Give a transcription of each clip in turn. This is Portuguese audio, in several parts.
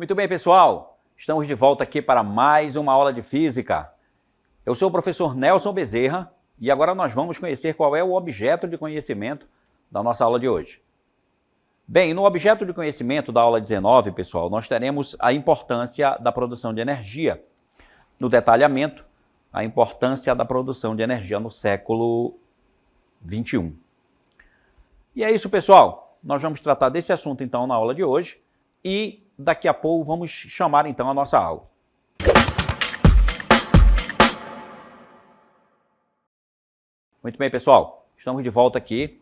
Muito bem, pessoal. Estamos de volta aqui para mais uma aula de física. Eu sou o professor Nelson Bezerra e agora nós vamos conhecer qual é o objeto de conhecimento da nossa aula de hoje. Bem, no objeto de conhecimento da aula 19, pessoal, nós teremos a importância da produção de energia. No detalhamento, a importância da produção de energia no século XXI. E é isso, pessoal. Nós vamos tratar desse assunto, então, na aula de hoje e daqui a pouco vamos chamar, então, a nossa aula. Muito bem, pessoal. Estamos de volta aqui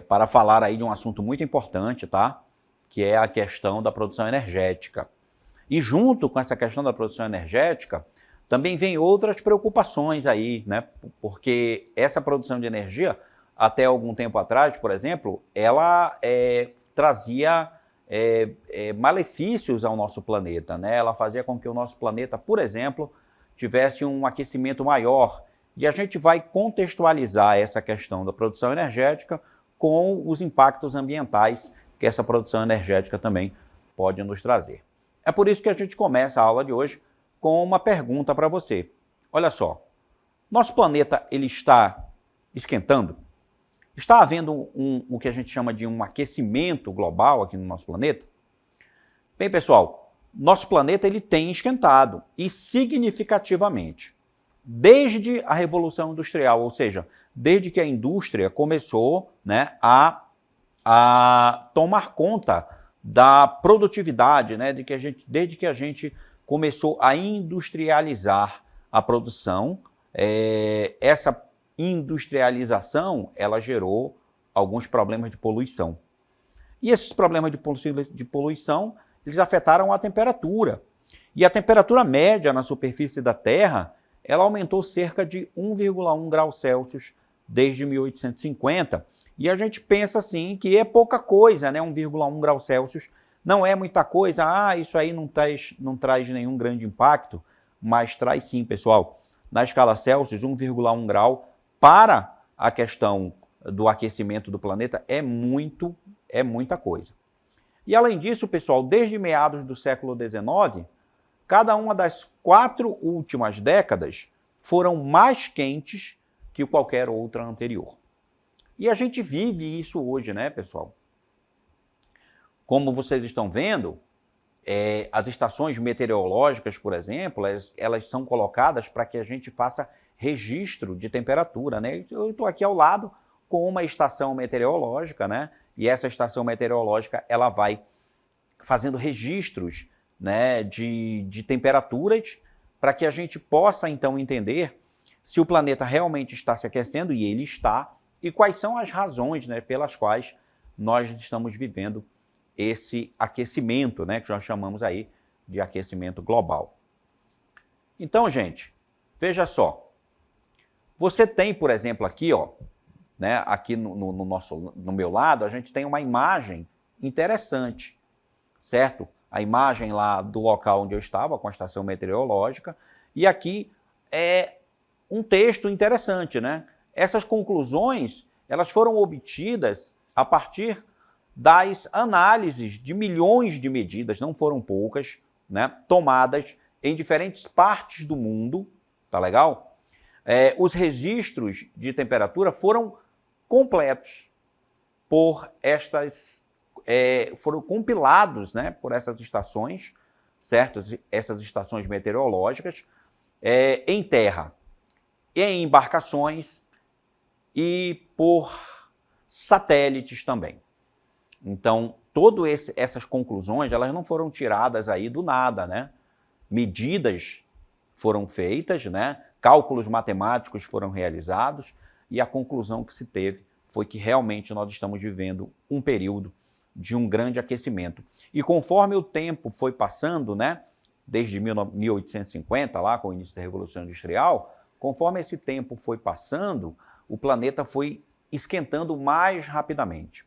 para falar aí de um assunto muito importante, tá? Que é a questão da produção energética. E junto com essa questão da produção energética, também vem outras preocupações aí, né? Porque essa produção de energia, até algum tempo atrás, por exemplo, ela trazia malefícios ao nosso planeta, né? Ela fazia com que o nosso planeta, por exemplo, tivesse um aquecimento maior. E a gente vai contextualizar essa questão da produção energética com os impactos ambientais que essa produção energética também pode nos trazer. É por isso que a gente começa a aula de hoje com uma pergunta para você. Olha só, nosso planeta ele está esquentando? Está havendo o que a gente chama de um aquecimento global aqui no nosso planeta? Bem, pessoal, nosso planeta ele tem esquentado e significativamente. Desde a Revolução Industrial, ou seja, desde que a indústria começou, né, a tomar conta da produtividade, né, desde que a gente começou a industrializar a produção, essa industrialização ela gerou alguns problemas de poluição. E esses problemas de poluição eles afetaram a temperatura. E a temperatura média na superfície da Terra ela aumentou cerca de 1,1 graus Celsius desde 1850. E a gente pensa assim que é pouca coisa, né? 1,1 graus Celsius não é muita coisa. Isso aí não traz nenhum grande impacto, mas traz sim, pessoal. Na escala Celsius, 1,1 grau para a questão do aquecimento do planeta é muita coisa. E além disso, pessoal, desde meados do século XIX, cada uma das 4 últimas décadas foram mais quentes que qualquer outra anterior. E a gente vive isso hoje, né, pessoal? Como vocês estão vendo, as estações meteorológicas, por exemplo, elas são colocadas para que a gente faça registro de temperatura, né? Eu estou aqui ao lado com uma estação meteorológica, né? E essa estação meteorológica, ela vai fazendo registros, né, de temperaturas para que a gente possa, então, entender se o planeta realmente está se aquecendo, e ele está, e quais são as razões, né, pelas quais nós estamos vivendo esse aquecimento, né, que nós chamamos aí de aquecimento global. Então, gente, veja só. Você tem, por exemplo, aqui, ó, né, aqui no meu lado, a gente tem uma imagem interessante, certo? A imagem lá do local onde eu estava, com a estação meteorológica, e aqui é um texto interessante, né? Essas conclusões, elas foram obtidas a partir das análises de milhões de medidas, não foram poucas, né? Tomadas em diferentes partes do mundo, tá legal? Os registros de temperatura foram completos por foram compilados, né, por essas estações, certo? Essas estações meteorológicas, em terra, em embarcações e por satélites também. Então, todas essas conclusões, elas não foram tiradas aí do nada, né? Medidas foram feitas, né? Cálculos matemáticos foram realizados e a conclusão que se teve foi que realmente nós estamos vivendo um período de um grande aquecimento. E conforme o tempo foi passando, né, desde 1850, lá com o início da Revolução Industrial, conforme esse tempo foi passando, o planeta foi esquentando mais rapidamente.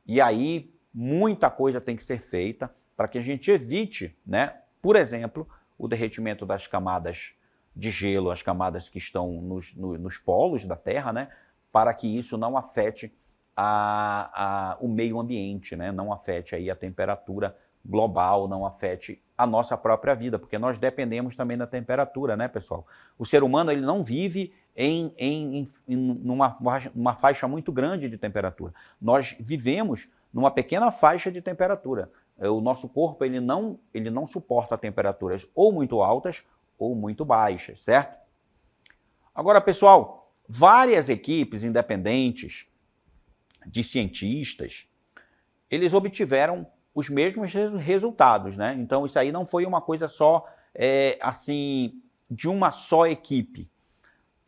E aí, muita coisa tem que ser feita para que a gente evite, né, por exemplo, o derretimento das camadas de gelo, as camadas que estão nos polos da Terra, né, para que isso não afete o meio ambiente, né, não afete aí a temperatura global não afete a nossa própria vida, porque nós dependemos também da temperatura, né, pessoal? O ser humano ele não vive numa faixa muito grande de temperatura. Nós vivemos numa pequena faixa de temperatura. O nosso corpo ele não suporta temperaturas ou muito altas ou muito baixas, certo? Agora, pessoal, várias equipes independentes de cientistas, eles obtiveram os mesmos resultados, né? Então, isso aí não foi uma coisa só, assim, de uma só equipe.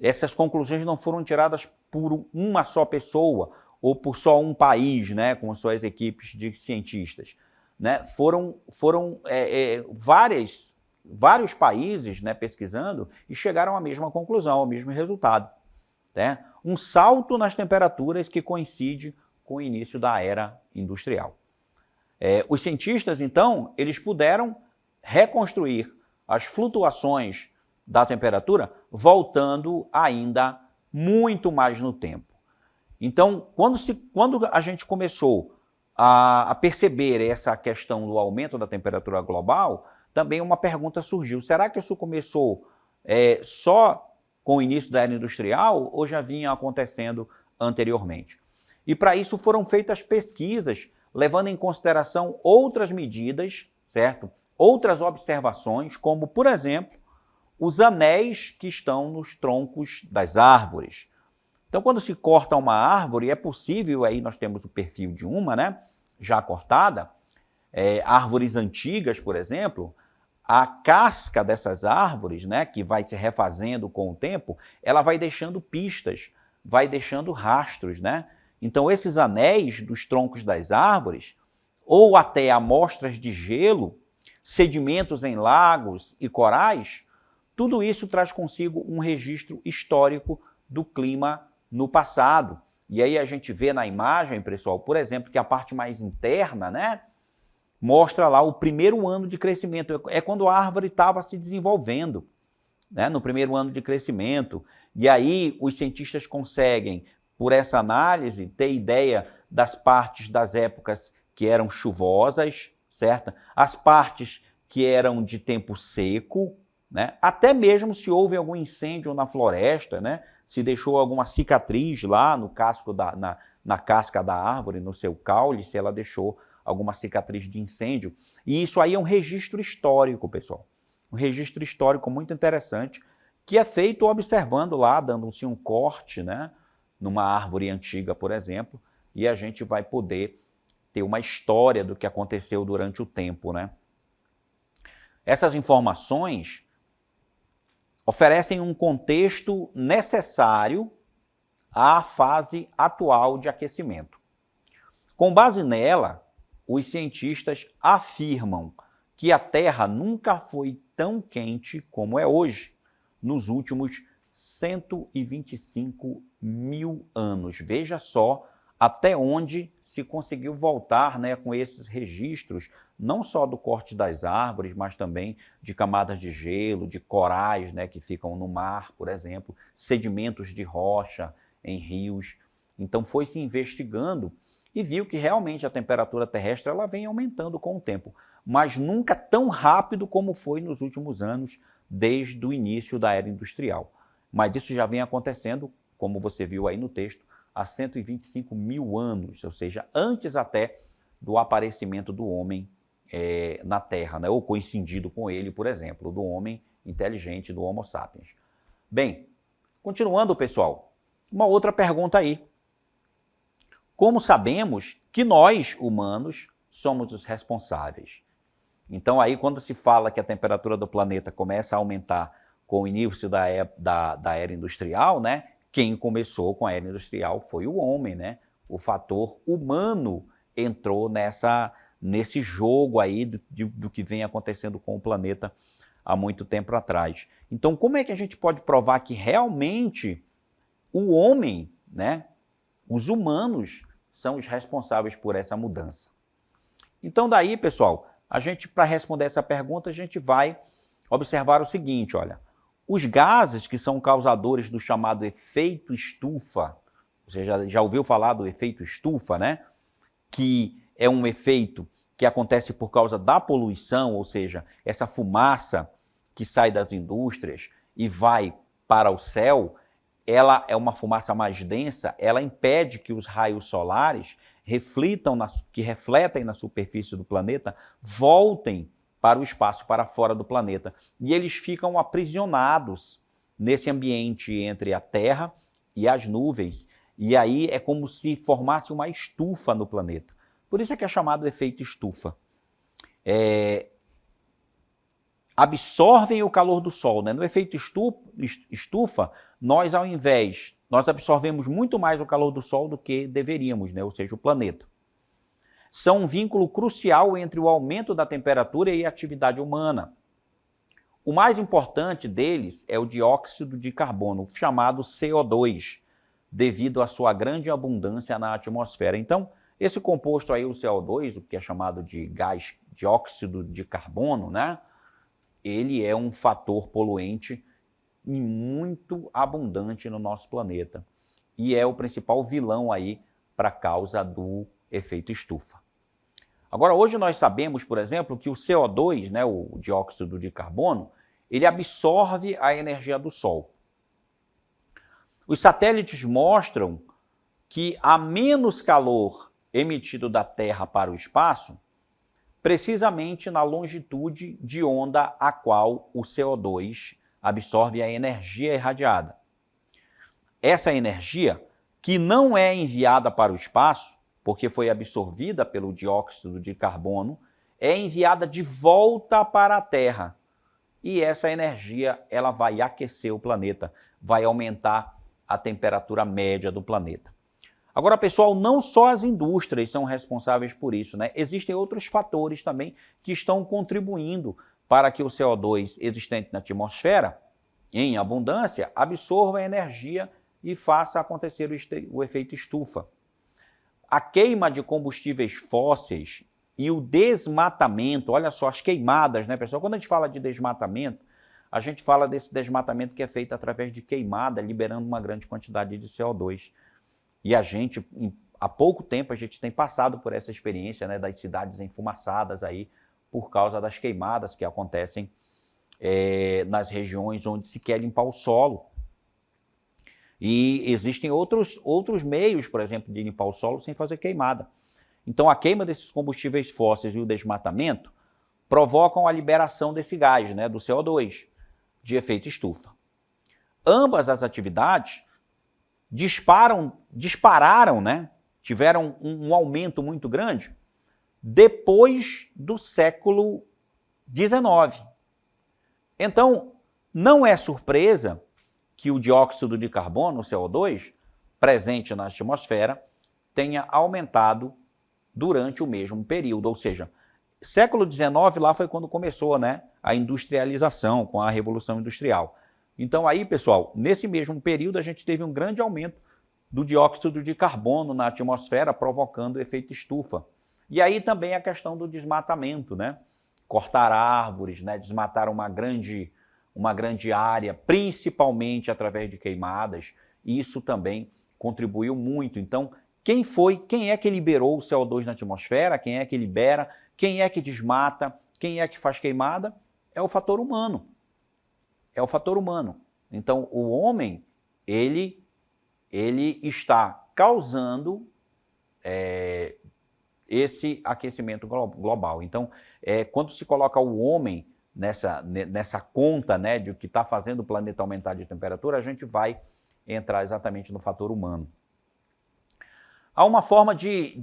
Essas conclusões não foram tiradas por uma só pessoa ou por só um país, né, com suas equipes de cientistas, né? Foram vários países, né, pesquisando e chegaram à mesma conclusão, ao mesmo resultado, né? Um salto nas temperaturas que coincide com o início da era industrial. Os cientistas, então, eles puderam reconstruir as flutuações da temperatura voltando ainda muito mais no tempo. Então, quando a gente começou a perceber essa questão do aumento da temperatura global, também uma pergunta surgiu. Será que isso começou só com o início da era industrial ou já vinha acontecendo anteriormente? E para isso foram feitas pesquisas levando em consideração outras medidas, certo? Outras observações, como, por exemplo, os anéis que estão nos troncos das árvores. Então, quando se corta uma árvore, é possível, aí nós temos o perfil de uma, né, já cortada, árvores antigas, por exemplo, a casca dessas árvores, né, que vai se refazendo com o tempo, ela vai deixando pistas, vai deixando rastros, né? Então, esses anéis dos troncos das árvores, ou até amostras de gelo, sedimentos em lagos e corais, tudo isso traz consigo um registro histórico do clima no passado. E aí a gente vê na imagem, pessoal, por exemplo, que a parte mais interna, né, mostra lá o primeiro ano de crescimento. É quando a árvore estava se desenvolvendo, né, no primeiro ano de crescimento. E aí os cientistas conseguem, por essa análise, ter ideia das partes das épocas que eram chuvosas, certo? As partes que eram de tempo seco, né? Até mesmo se houve algum incêndio na floresta, né? Se deixou alguma cicatriz lá no casco na casca da árvore, no seu caule, se ela deixou alguma cicatriz de incêndio. E isso aí é um registro histórico, pessoal. Um registro histórico muito interessante, que é feito observando lá, dando-se um corte, né, numa árvore antiga, por exemplo, e a gente vai poder ter uma história do que aconteceu durante o tempo, né? Essas informações oferecem um contexto necessário à fase atual de aquecimento. Com base nela, os cientistas afirmam que a Terra nunca foi tão quente como é hoje, nos últimos 125 mil anos. Veja só até onde se conseguiu voltar, né, com esses registros, não só do corte das árvores, mas também de camadas de gelo, de corais, né, que ficam no mar, por exemplo, sedimentos de rocha em rios. Então foi se investigando e viu que realmente a temperatura terrestre ela vem aumentando com o tempo, mas nunca tão rápido como foi nos últimos anos, desde o início da era industrial. Mas isso já vem acontecendo, como você viu aí no texto, há 125 mil anos, ou seja, antes até do aparecimento do homem na Terra, né? Ou coincidido com ele, por exemplo, do homem inteligente, do Homo sapiens. Bem, continuando, pessoal, uma outra pergunta aí. Como sabemos que nós, humanos, somos os responsáveis? Então, aí, quando se fala que a temperatura do planeta começa a aumentar com o início da era industrial, né? Quem começou com a era industrial foi o homem, né? O fator humano entrou nesse jogo aí do que vem acontecendo com o planeta há muito tempo atrás. Então, como é que a gente pode provar que realmente o homem, né? Os humanos são os responsáveis por essa mudança? Então, daí, pessoal, para responder essa pergunta, a gente vai observar o seguinte, olha, os gases que são causadores do chamado efeito estufa, você já ouviu falar do efeito estufa, né? Que é um efeito que acontece por causa da poluição, ou seja, essa fumaça que sai das indústrias e vai para o céu, ela é uma fumaça mais densa, ela impede que os raios solares que refletem na superfície do planeta, voltem para o espaço, para fora do planeta. E eles ficam aprisionados nesse ambiente entre a Terra e as nuvens. E aí é como se formasse uma estufa no planeta. Por isso é que é chamado efeito estufa. Absorvem o calor do Sol, né? No efeito estufa, nós absorvemos muito mais o calor do Sol do que deveríamos, né? Ou seja, o planeta. São um vínculo crucial entre o aumento da temperatura e a atividade humana. O mais importante deles é o dióxido de carbono, chamado CO2, devido à sua grande abundância na atmosfera. Então, esse composto aí, o CO2, o que é chamado de gás dióxido de carbono, né? Ele é um fator poluente e muito abundante no nosso planeta. E é o principal vilão aí para a causa do efeito estufa. Agora, hoje nós sabemos, por exemplo, que o CO2, né, o dióxido de carbono, ele absorve a energia do Sol. Os satélites mostram que há menos calor emitido da Terra para o espaço, precisamente na longitude de onda a qual o CO2 absorve a energia irradiada. Essa energia, que não é enviada para o espaço, porque foi absorvida pelo dióxido de carbono, é enviada de volta para a Terra. E essa energia ela vai aquecer o planeta, vai aumentar a temperatura média do planeta. Agora, pessoal, não só as indústrias são responsáveis por isso, né? Existem outros fatores também que estão contribuindo para que o CO2 existente na atmosfera, em abundância, absorva a energia e faça acontecer o efeito estufa. A queima de combustíveis fósseis e o desmatamento, olha só, as queimadas, né, pessoal? Quando a gente fala de desmatamento, a gente fala desse desmatamento que é feito através de queimada, liberando uma grande quantidade de CO2. E a gente, há pouco tempo, a gente tem passado por essa experiência, né, das cidades enfumaçadas aí, por causa das queimadas que acontecem nas regiões onde se quer limpar o solo. E existem outros meios, por exemplo, de limpar o solo sem fazer queimada. Então, a queima desses combustíveis fósseis e o desmatamento provocam a liberação desse gás, né, do CO2, de efeito estufa. Ambas as atividades dispararam, né? Tiveram um aumento muito grande depois do século XIX. Então, não é surpresa que o dióxido de carbono, o CO2, presente na atmosfera, tenha aumentado durante o mesmo período. Ou seja, século XIX lá foi quando começou, né, a industrialização, com a Revolução Industrial. Então aí, pessoal, nesse mesmo período a gente teve um grande aumento do dióxido de carbono na atmosfera, provocando o efeito estufa. E aí também a questão do desmatamento, né? Cortar árvores, né? Desmatar uma grande área, principalmente através de queimadas. Isso também contribuiu muito. Então, quem é que liberou o CO2 na atmosfera? Quem é que libera? Quem é que desmata? Quem é que faz queimada? É o fator humano. É o fator humano. Então, o homem, ele está causando esse aquecimento global. Então, quando se coloca o homem nessa conta, né, de o que está fazendo o planeta aumentar de temperatura, a gente vai entrar exatamente no fator humano. Há uma forma de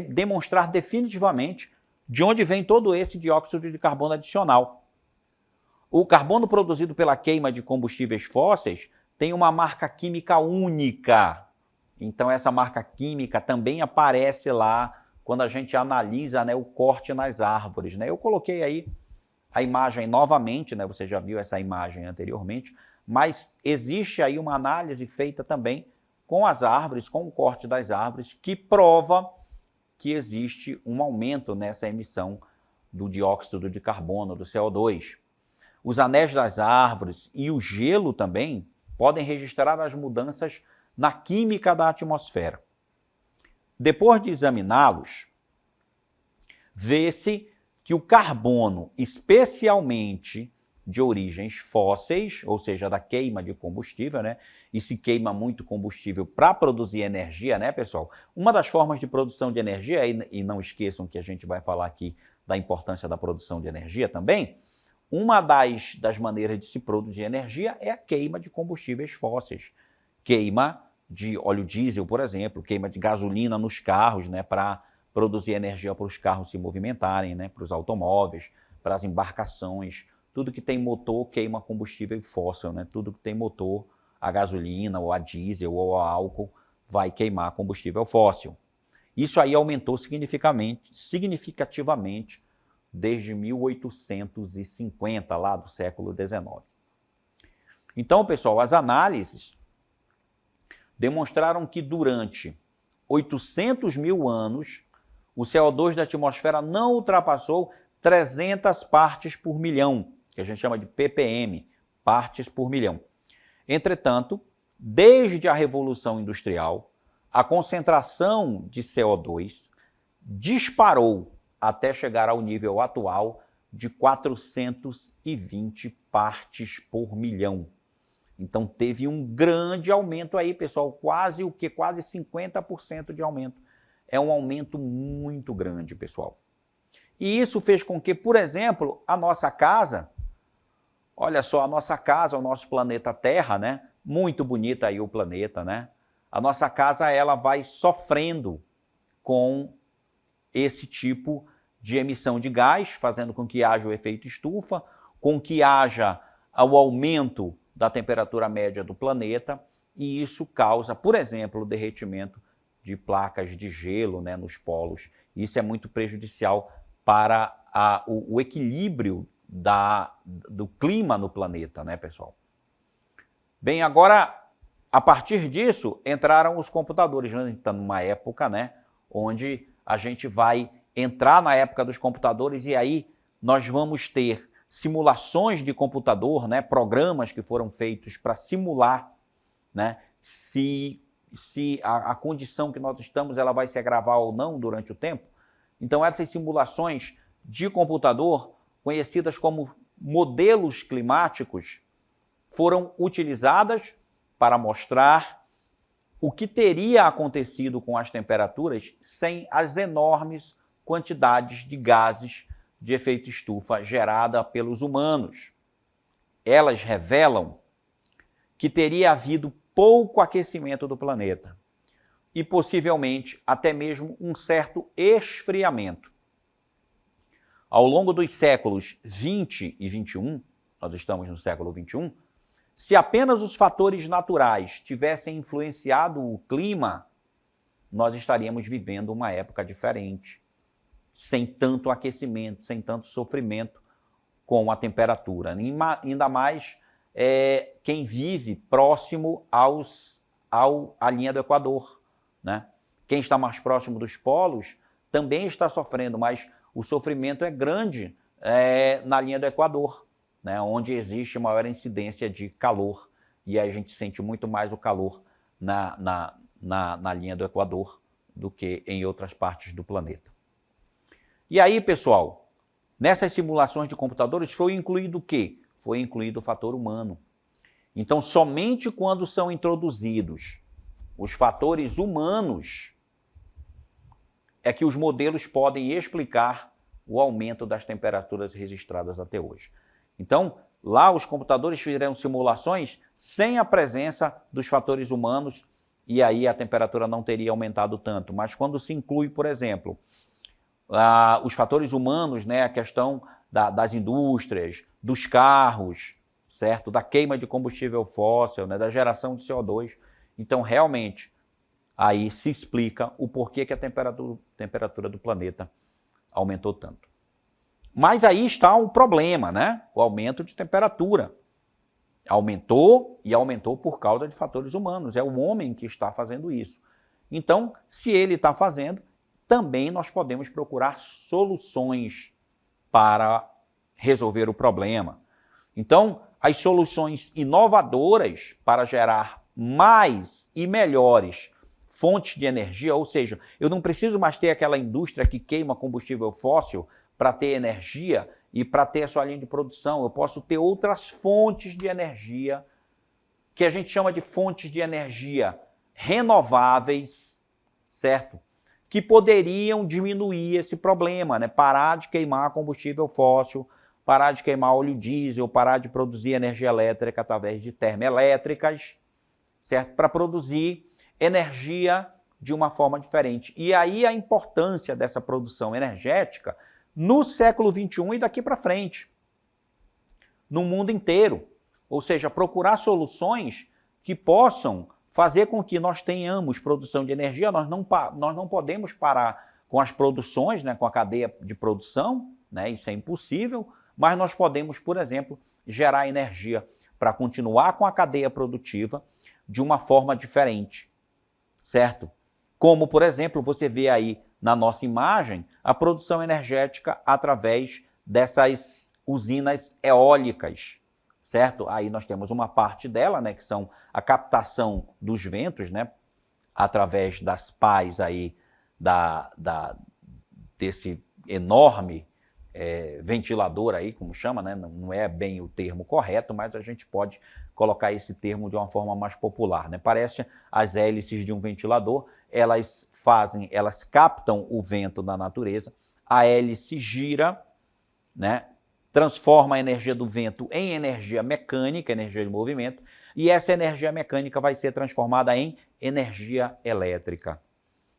demonstrar definitivamente de onde vem todo esse dióxido de carbono adicional. O carbono produzido pela queima de combustíveis fósseis tem uma marca química única. Então, essa marca química também aparece lá quando a gente analisa, né, o corte nas árvores, né? Eu coloquei aí a imagem novamente, né? Você já viu essa imagem anteriormente, mas existe aí uma análise feita também com as árvores, com o corte das árvores, que prova que existe um aumento nessa emissão do dióxido de carbono, do CO2. Os anéis das árvores e o gelo também podem registrar as mudanças na química da atmosfera. Depois de examiná-los, vê-se que o carbono, especialmente de origens fósseis, ou seja, da queima de combustível, né? E se queima muito combustível para produzir energia, né, pessoal? Uma das formas de produção de energia, e não esqueçam que a gente vai falar aqui da importância da produção de energia também, uma das maneiras de se produzir energia é a queima de combustíveis fósseis. Queima de óleo diesel, por exemplo, queima de gasolina nos carros, né, para produzir energia para os carros se movimentarem, né, para os automóveis, para as embarcações. Tudo que tem motor queima combustível fóssil, né? Tudo que tem motor, a gasolina, ou a diesel, ou a álcool, vai queimar combustível fóssil. Isso aí aumentou significativamente desde 1850, lá do século XIX. Então, pessoal, as análises demonstraram que durante 800 mil anos, o CO2 da atmosfera não ultrapassou 300 partes por milhão, que a gente chama de ppm, partes por milhão. Entretanto, desde a Revolução Industrial, a concentração de CO2 disparou até chegar ao nível atual de 420 partes por milhão. Então teve um grande aumento aí, pessoal, quase 50% de aumento. É um aumento muito grande, pessoal. E isso fez com que, por exemplo, a nossa casa, olha só, a nossa casa, o nosso planeta Terra, né? Muito bonita aí o planeta, né? A nossa casa, ela vai sofrendo com esse tipo de emissão de gás, fazendo com que haja o efeito estufa, com que haja o aumento da temperatura média do planeta, e isso causa, por exemplo, o derretimento de placas de gelo, né, nos polos. Isso é muito prejudicial para o equilíbrio do clima no planeta, né, pessoal? Bem, agora, a partir disso, entraram os computadores, né? Então, numa época, né, onde a gente vai entrar na época dos computadores e aí nós vamos ter simulações de computador, né, programas que foram feitos para simular, né, se a condição que nós estamos ela vai se agravar ou não durante o tempo. Então, essas simulações de computador, conhecidas como modelos climáticos, foram utilizadas para mostrar o que teria acontecido com as temperaturas sem as enormes quantidades de gases de efeito estufa gerada pelos humanos. Elas revelam que teria havido pouco aquecimento do planeta e possivelmente até mesmo um certo esfriamento. Ao longo dos séculos 20 e 21, nós estamos no século 21, se apenas os fatores naturais tivessem influenciado o clima, nós estaríamos vivendo uma época diferente, sem tanto aquecimento, sem tanto sofrimento com a temperatura. Ainda mais quem vive próximo à linha do Equador, né? Quem está mais próximo dos polos também está sofrendo, mas o sofrimento é grande na linha do Equador, né, onde existe maior incidência de calor, e a gente sente muito mais o calor na linha do Equador do que em outras partes do planeta. E aí, pessoal, nessas simulações de computadores foi incluído o quê? Foi incluído o fator humano. Então, somente quando são introduzidos os fatores humanos é que os modelos podem explicar o aumento das temperaturas registradas até hoje. Então, lá os computadores fizeram simulações sem a presença dos fatores humanos e aí a temperatura não teria aumentado tanto. Mas quando se inclui, por exemplo, os fatores humanos, né, a questão das indústrias, dos carros, certo? Da queima de combustível fóssil, né, da geração de CO2. Então, realmente, aí se explica o porquê que a temperatura do planeta aumentou tanto. Mas aí está um problema, né? O aumento de temperatura. Aumentou e aumentou por causa de fatores humanos. É o homem que está fazendo isso. Então, se ele está fazendo, também nós podemos procurar soluções para resolver o problema. Então, as soluções inovadoras para gerar mais e melhores fontes de energia, ou seja, eu não preciso mais ter aquela indústria que queima combustível fóssil para ter energia e para ter a sua linha de produção. Eu posso ter outras fontes de energia, que a gente chama de fontes de energia renováveis, certo? Que poderiam diminuir esse problema, né? Parar de queimar combustível fóssil, parar de queimar óleo diesel, parar de produzir energia elétrica através de termoelétricas, certo? Para produzir energia de uma forma diferente. E aí a importância dessa produção energética no século XXI e daqui para frente, no mundo inteiro. Ou seja, procurar soluções que possam fazer com que nós tenhamos produção de energia. Nós não podemos parar com as produções, né, com a cadeia de produção, né, isso é impossível, mas nós podemos, por exemplo, gerar energia para continuar com a cadeia produtiva de uma forma diferente, certo? Como, por exemplo, você vê aí na nossa imagem a produção energética através dessas usinas eólicas, certo? Aí nós temos uma parte dela, né, que são a captação dos ventos, né, através das pás aí desse enorme ventilador aí, como chama, né? Não é bem o termo correto, mas a gente pode colocar esse termo de uma forma mais popular, né? Parece as hélices de um ventilador, elas captam o vento da natureza, a hélice gira, né? Transforma a energia do vento em energia mecânica, energia de movimento, e essa energia mecânica vai ser transformada em energia elétrica.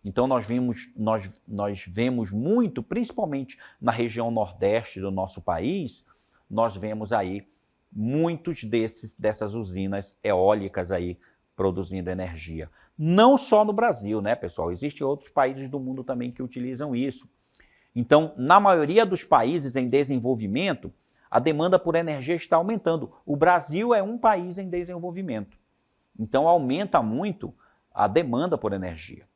Então nós vemos muito, principalmente na região nordeste do nosso país, nós vemos aí muitos dessas usinas eólicas aí produzindo energia. Não só no Brasil, né, pessoal? Existem outros países do mundo também que utilizam isso. Então, na maioria dos países em desenvolvimento, a demanda por energia está aumentando. O Brasil é um país em desenvolvimento. Então, aumenta muito a demanda por energia.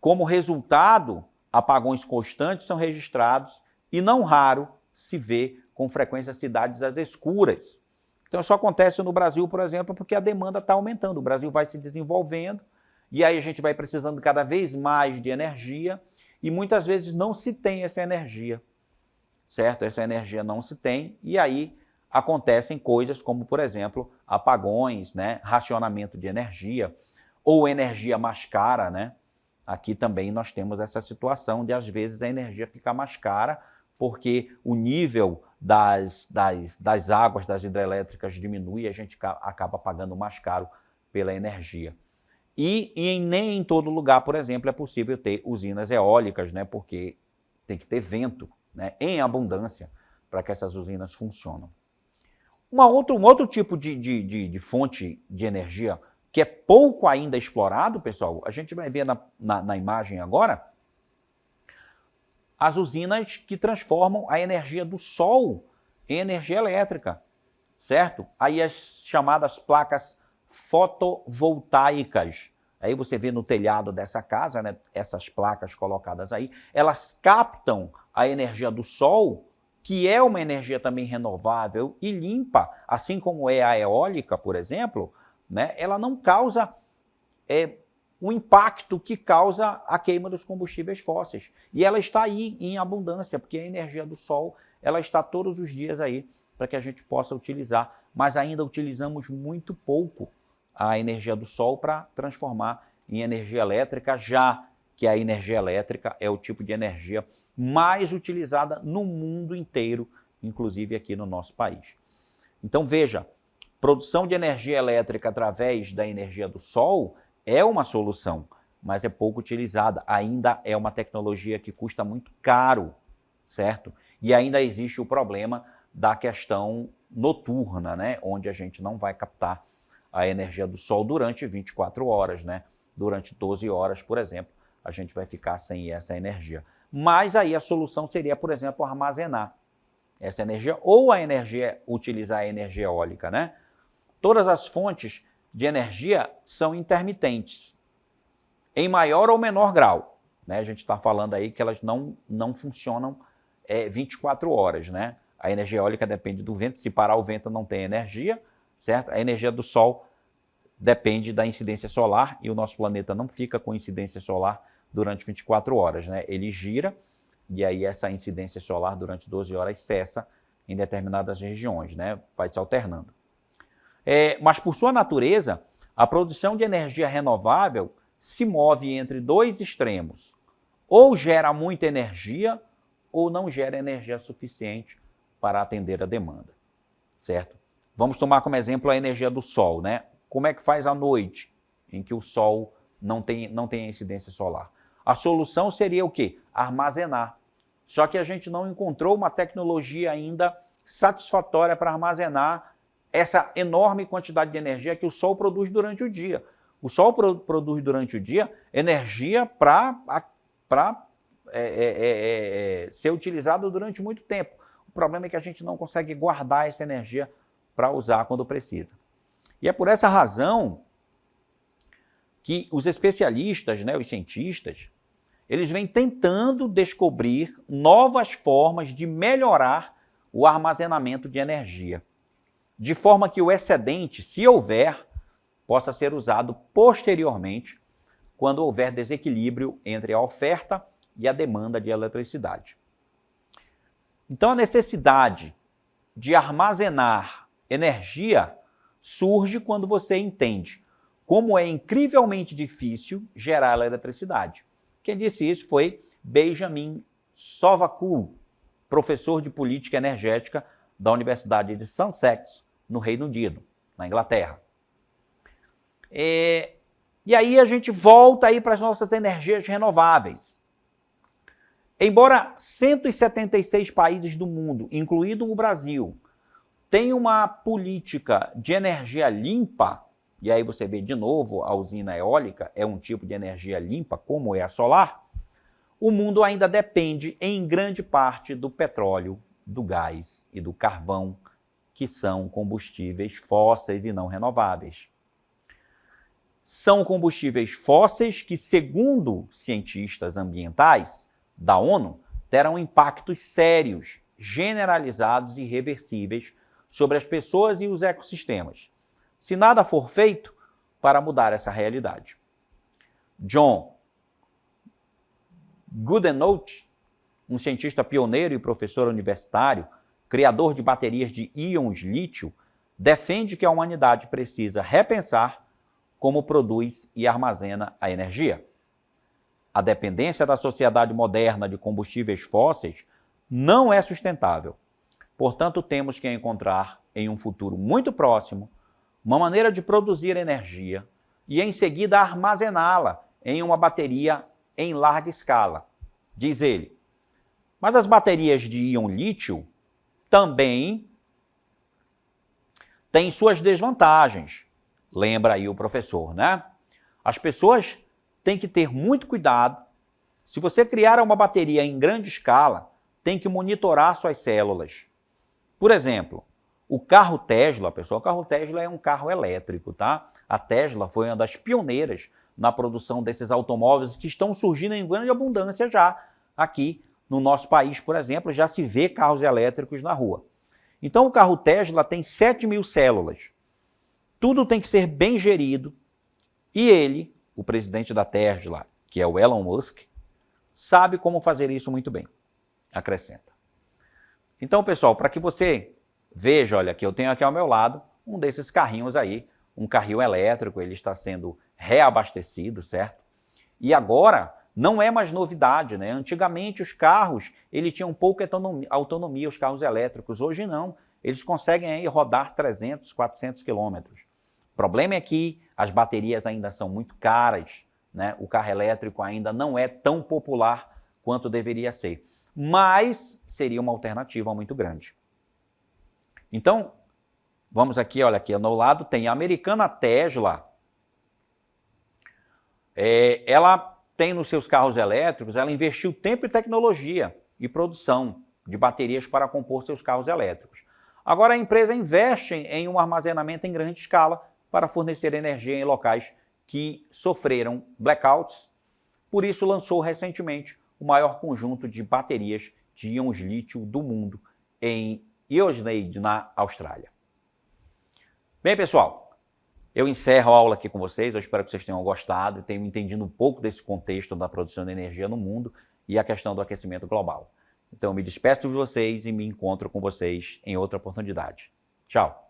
Como resultado, apagões constantes são registrados e não raro se vê com frequência cidades às escuras. Então isso acontece no Brasil, por exemplo, porque a demanda está aumentando. O Brasil vai se desenvolvendo e aí a gente vai precisando cada vez mais de energia e muitas vezes não se tem essa energia, certo? Essa energia não se tem e aí acontecem coisas como, por exemplo, apagões, né? Racionamento de energia ou energia mais cara, né? Aqui também nós temos essa situação de, às vezes, a energia ficar mais cara porque o nível das águas das hidrelétricas diminui e a gente acaba pagando mais caro pela energia. E nem em todo lugar, por exemplo, é possível ter usinas eólicas, né, porque tem que ter vento, né, em abundância para que essas usinas funcionem. Um outro tipo de fonte de energia que é pouco ainda explorado, pessoal, a gente vai ver na imagem agora, as usinas que transformam a energia do sol em energia elétrica, certo? Aí as chamadas placas fotovoltaicas. Aí você vê no telhado dessa casa, né, essas placas colocadas aí, elas captam a energia do sol, que é uma energia também renovável e limpa, assim como é a eólica, por exemplo, né, ela não causa o impacto que causa a queima dos combustíveis fósseis. E ela está aí em abundância, porque a energia do sol ela está todos os dias aí para que a gente possa utilizar, mas ainda utilizamos muito pouco a energia do sol para transformar em energia elétrica, já que a energia elétrica é o tipo de energia mais utilizada no mundo inteiro, inclusive aqui no nosso país. Então veja, produção de energia elétrica através da energia do sol é uma solução, mas é pouco utilizada. Ainda é uma tecnologia que custa muito caro, certo? E ainda existe o problema da questão noturna, né? Onde a gente não vai captar a energia do sol durante 24 horas, né? Durante 12 horas, por exemplo, a gente vai ficar sem essa energia. Mas aí a solução seria, por exemplo, armazenar essa energia ou utilizar a energia eólica, né? Todas as fontes de energia são intermitentes, em maior ou menor grau, né? A gente está falando aí que elas não funcionam 24 horas, né? A energia eólica depende do vento, se parar o vento não tem energia, certo? A energia do sol depende da incidência solar e o nosso planeta não fica com incidência solar durante 24 horas, né? Ele gira e aí essa incidência solar durante 12 horas cessa em determinadas regiões, né? Vai se alternando. Mas por sua natureza, a produção de energia renovável se move entre dois extremos. Ou gera muita energia ou não gera energia suficiente para atender a demanda, certo? Vamos tomar como exemplo a energia do sol, né? Como é que faz à noite, em que o sol não tem a incidência solar? A solução seria o quê? Armazenar. Só que a gente não encontrou uma tecnologia ainda satisfatória para armazenar essa enorme quantidade de energia que o sol produz durante o dia. O sol produz durante o dia energia para ser utilizada durante muito tempo. O problema é que a gente não consegue guardar essa energia para usar quando precisa. E é por essa razão que os especialistas, né, os cientistas, eles vêm tentando descobrir novas formas de melhorar o armazenamento de energia, de forma que o excedente, se houver, possa ser usado posteriormente, quando houver desequilíbrio entre a oferta e a demanda de eletricidade. Então, a necessidade de armazenar energia surge quando você entende como é incrivelmente difícil gerar eletricidade. Quem disse isso foi Benjamin Sovacool, professor de política energética da Universidade de Sussex, no Reino Unido, na Inglaterra. E aí a gente volta aí para as nossas energias renováveis. Embora 176 países do mundo, incluído o Brasil, tenham uma política de energia limpa, e aí você vê de novo a usina eólica é um tipo de energia limpa, como é a solar, o mundo ainda depende em grande parte do petróleo, do gás e do carvão, que são combustíveis fósseis e não renováveis. São combustíveis fósseis que, segundo cientistas ambientais da ONU, terão impactos sérios, generalizados e irreversíveis sobre as pessoas e os ecossistemas, se nada for feito para mudar essa realidade. John Goodenough, um cientista pioneiro e professor universitário, criador de baterias de íons lítio, defende que a humanidade precisa repensar como produz e armazena a energia. A dependência da sociedade moderna de combustíveis fósseis não é sustentável. Portanto, temos que encontrar, em um futuro muito próximo, uma maneira de produzir energia e, em seguida, armazená-la em uma bateria em larga escala, diz ele. Mas as baterias de íon lítio também têm suas desvantagens. Lembra aí o professor, né? As pessoas têm que ter muito cuidado. Se você criar uma bateria em grande escala, tem que monitorar suas células. Por exemplo, o carro Tesla, pessoal, o carro Tesla é um carro elétrico, tá? A Tesla foi uma das pioneiras na produção desses automóveis que estão surgindo em grande abundância já aqui no nosso país, por exemplo, já se vê carros elétricos na rua. Então o carro Tesla tem 7.000 células. Tudo tem que ser bem gerido e ele, o presidente da Tesla, que é o Elon Musk, sabe como fazer isso muito bem, acrescenta. Então, pessoal, para que você veja, olha, que eu tenho aqui ao meu lado um desses carrinhos aí, um carrinho elétrico, ele está sendo reabastecido, certo? E agora não é mais novidade, né? Antigamente os carros, eles tinham pouca autonomia, os carros elétricos. Hoje não, eles conseguem aí rodar 300, 400 quilômetros. O problema é que as baterias ainda são muito caras, né? O carro elétrico ainda não é tão popular quanto deveria ser. Mas seria uma alternativa muito grande. Então, vamos aqui, olha aqui ao meu lado, tem a americana Tesla. Ela tem nos seus carros elétricos, ela investiu tempo e tecnologia e produção de baterias para compor seus carros elétricos. Agora a empresa investe em um armazenamento em grande escala para fornecer energia em locais que sofreram blackouts. Por isso lançou recentemente o maior conjunto de baterias de íons lítio do mundo em Eusneid, na Austrália. Bem, pessoal, Eu encerro a aula aqui com vocês, eu espero que vocês tenham gostado e tenham entendido um pouco desse contexto da produção de energia no mundo e a questão do aquecimento global. Então, eu me despeço de vocês e me encontro com vocês em outra oportunidade. Tchau!